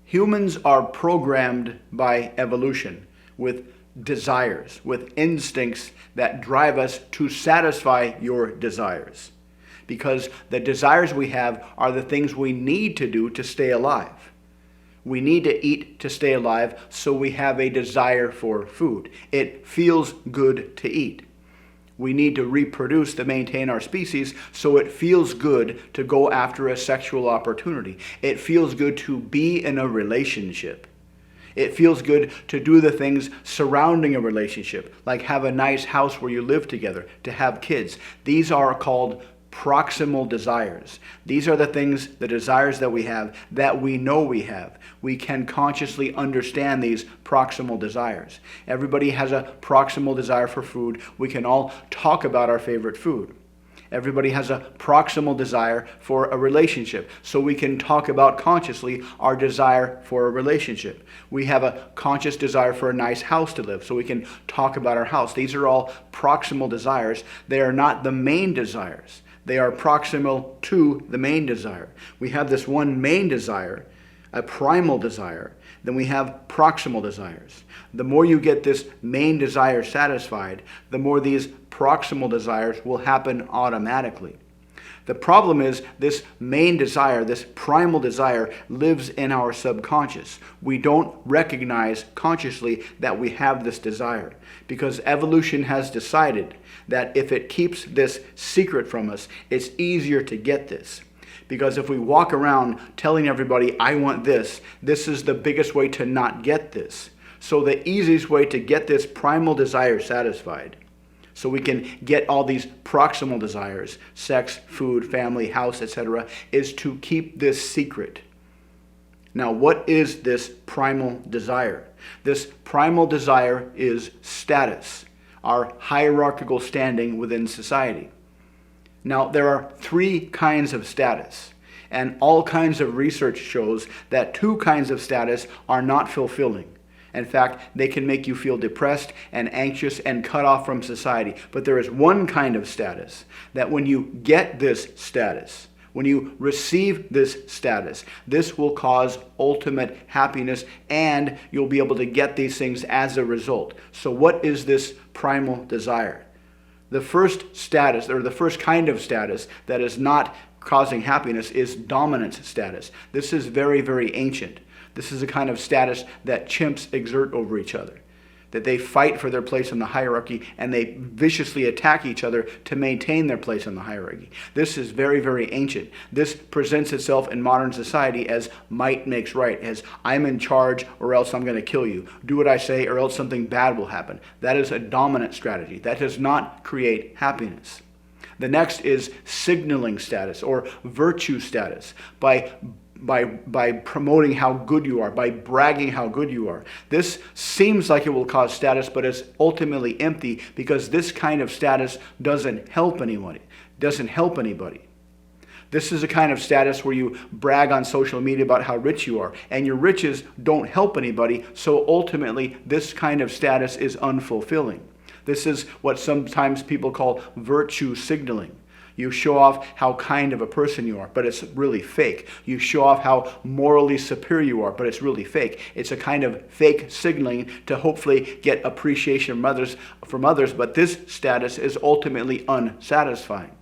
Humans are programmed by evolution with desires, with instincts that drive us to satisfy your desires. Because the desires we have are the things we need to do to stay alive. We need to eat to stay alive, so we have a desire for food. It feels good to eat. We need to reproduce to maintain our species, so it feels good to go after a sexual opportunity. It feels good to be in a relationship. It feels good to do the things surrounding a relationship, like have a nice house where you live together, to have kids. These are called proximal desires. These are the things, the desires that we have, that we know we have. We can consciously understand these proximal desires. Everybody has a proximal desire for food. We can all talk about our favorite food. Everybody has a proximal desire for a relationship, so we can talk about consciously our desire for a relationship. We have a conscious desire for a nice house to live, so we can talk about our house. These are all proximal desires. They are not the main desires. They are proximal to the main desire. We have this one main desire, a primal desire. Then we have proximal desires. The more you get this main desire satisfied, the more these proximal desires will happen automatically. The problem is this main desire, this primal desire, lives in our subconscious. We don't recognize consciously that we have this desire, because evolution has decided that if it keeps this secret from us, it's easier to get this. Because if we walk around telling everybody, I want this, this is the biggest way to not get this. So the easiest way to get this primal desire satisfied, so we can get all these proximal desires, sex, food, family, house, etc., is to keep this secret. Now, what is this primal desire? This primal desire is status, our hierarchical standing within society. Now, there are three kinds of status, and all kinds of research shows that two kinds of status are not fulfilling. In fact, they can make you feel depressed and anxious and cut off from society. But there is one kind of status that when you get this status, when you receive this status, this will cause ultimate happiness, and you'll be able to get these things as a result. So what is this primal desire? The first status, or the first kind of status that is not causing happiness, is dominance status. This is very, very ancient. This is a kind of status that chimps exert over each other, that they fight for their place in the hierarchy and they viciously attack each other to maintain their place in the hierarchy. This is very, very ancient. This presents itself in modern society as might makes right, as I'm in charge or else I'm going to kill you. Do what I say or else something bad will happen. That is a dominant strategy. That does not create happiness. The next is signaling status or virtue status. By promoting how good you are, by bragging how good you are. This seems like it will cause status, but it's ultimately empty, because this kind of status doesn't help anybody. This is a kind of status where you brag on social media about how rich you are, and your riches don't help anybody, so ultimately this kind of status is unfulfilling. This is what sometimes people call virtue signaling. You show off how kind of a person you are, but it's really fake. You show off how morally superior you are, but it's really fake. It's a kind of fake signaling to hopefully get appreciation from others, but this status is ultimately unsatisfying.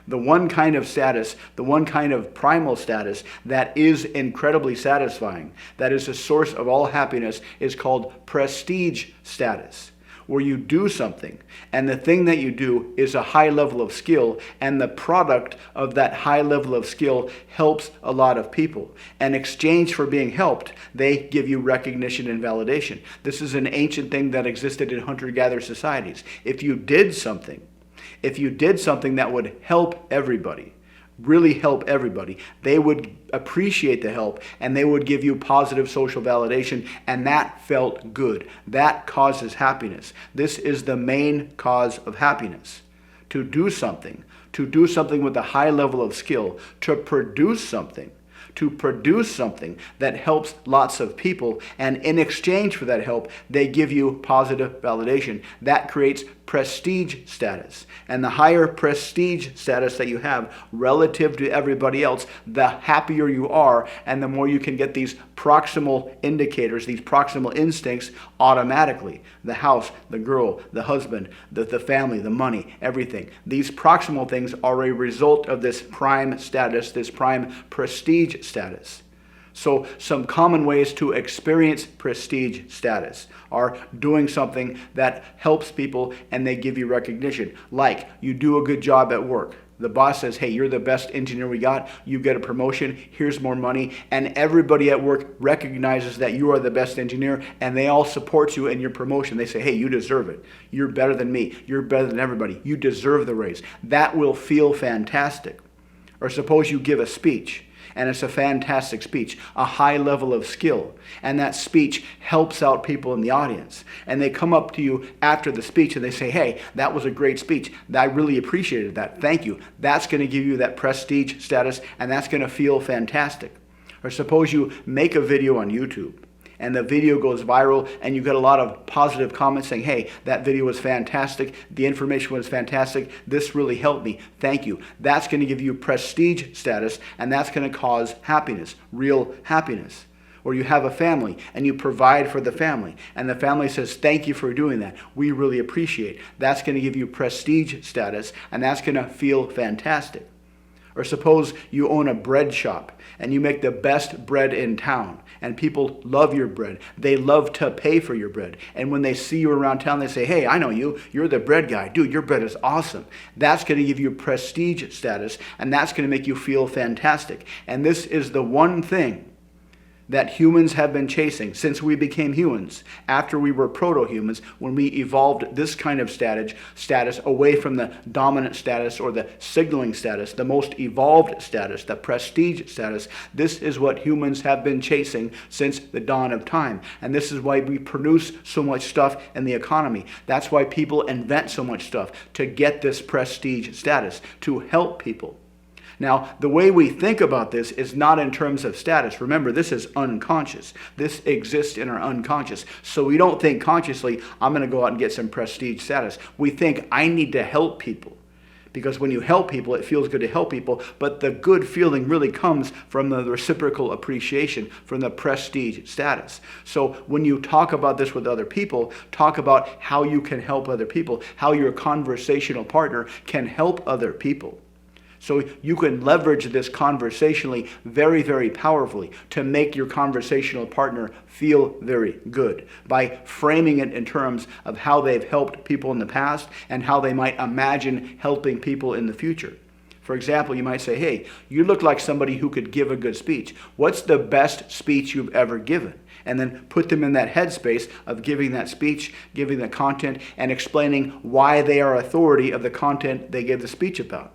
The one kind of status, the one kind of primal status that is incredibly satisfying, that is the source of all happiness, is called prestige status, where you do something, and the thing that you do is a high level of skill, and the product of that high level of skill helps a lot of people. In exchange for being helped, they give you recognition and validation. This is an ancient thing that existed in hunter-gatherer societies. If you did something that would help everybody, really help everybody, they would appreciate the help and they would give you positive social validation, and that felt good. That causes happiness. This is the main cause of happiness. To do something with a high level of skill, to produce something that helps lots of people, and in exchange for that help, they give you positive validation. That creates prestige status. And the higher prestige status that you have relative to everybody else, the happier you are, and the more you can get these proximal indicators, these proximal instincts automatically. The house, the girl, the husband, the family, the money, everything. These proximal things are a result of this prime status, this prime prestige status. So some common ways to experience prestige status are doing something that helps people and they give you recognition. Like you do a good job at work. The boss says, hey, you're the best engineer we got. You get a promotion. Here's more money. And everybody at work recognizes that you are the best engineer and they all support you in your promotion. They say, hey, you deserve it. You're better than me. You're better than everybody. You deserve the raise. That will feel fantastic. Or suppose you give a speech. And it's a fantastic speech, a high level of skill. And that speech helps out people in the audience. And they come up to you after the speech and they say, hey, that was a great speech. I really appreciated that. Thank you. That's going to give you that prestige status and that's going to feel fantastic. Or suppose you make a video on YouTube and the video goes viral and you get a lot of positive comments saying, hey, that video was fantastic. The information was fantastic. This really helped me. Thank you. That's going to give you prestige status and that's going to cause happiness, real happiness. Or you have a family and you provide for the family and the family says, thank you for doing that. We really appreciate it. That's going to give you prestige status and that's going to feel fantastic. Or suppose you own a bread shop and you make the best bread in town and people love your bread. They love to pay for your bread. And when they see you around town, they say, hey, I know you. You're the bread guy. Dude, your bread is awesome. That's going to give you prestige status and that's going to make you feel fantastic. And this is the one thing that humans have been chasing since we became humans, after we were proto-humans, when we evolved this kind of status away from the dominant status or the signaling status, the most evolved status, the prestige status. This is what humans have been chasing since the dawn of time. And this is why we produce so much stuff in the economy. That's why people invent so much stuff, to get this prestige status, to help people. Now, the way we think about this is not in terms of status. Remember, this is unconscious. This exists in our unconscious. So we don't think consciously, I'm going to go out and get some prestige status. We think, I need to help people. Because when you help people, it feels good to help people. But the good feeling really comes from the reciprocal appreciation, from the prestige status. So when you talk about this with other people, talk about how you can help other people, how your conversational partner can help other people. So you can leverage this conversationally very, very powerfully to make your conversational partner feel very good by framing it in terms of how they've helped people in the past and how they might imagine helping people in the future. For example, you might say, hey, you look like somebody who could give a good speech. What's the best speech you've ever given? And then put them in that headspace of giving that speech, giving the content, and explaining why they are authority of the content they gave the speech about.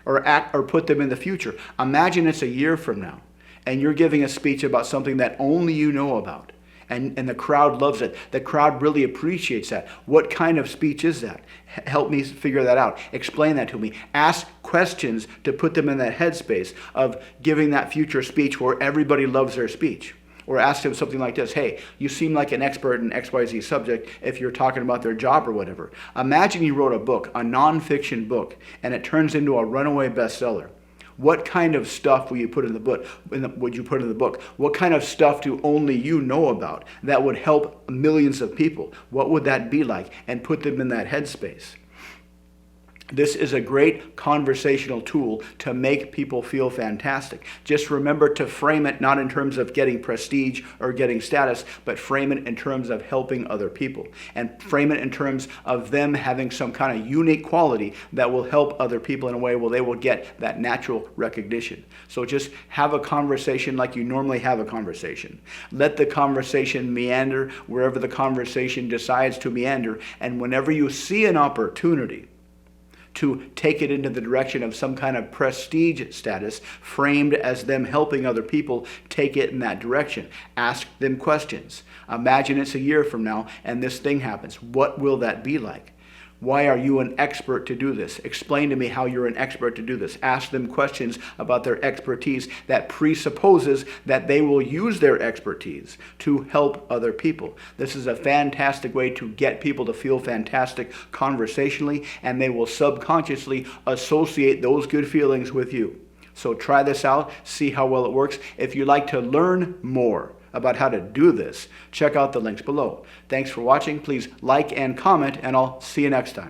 Or put them in the future. Imagine it's a year from now and you're giving a speech about something that only you know about and the crowd loves it. The crowd really appreciates that. What kind of speech is that? Help me figure that out. Explain that to me. Ask questions to put them in that headspace of giving that future speech where everybody loves their speech. Or ask them something like this, hey, you seem like an expert in XYZ subject if you're talking about their job or whatever. Imagine you wrote a book, a nonfiction book, and it turns into a runaway bestseller. What kind of stuff will you put in the book? What kind of stuff do only you know about that would help millions of people? What would that be like? And put them in that headspace. This is a great conversational tool to make people feel fantastic. Just remember to frame it not in terms of getting prestige or getting status, but frame it in terms of helping other people. And frame it in terms of them having some kind of unique quality that will help other people in a way where they will get that natural recognition. So just have a conversation like you normally have a conversation. Let the conversation meander wherever the conversation decides to meander. And whenever you see an opportunity to take it into the direction of some kind of prestige status, framed as them helping other people, take it in that direction. Ask them questions. Imagine it's a year from now and this thing happens. What will that be like? Why are you an expert to do this? Explain to me how you're an expert to do this. Ask them questions about their expertise that presupposes that they will use their expertise to help other people. This is a fantastic way to get people to feel fantastic conversationally, and they will subconsciously associate those good feelings with you. So try this out, see how well it works. If you'd like to learn more about how to do this, check out the links below. Thanks for watching. Please like and comment, and I'll see you next time.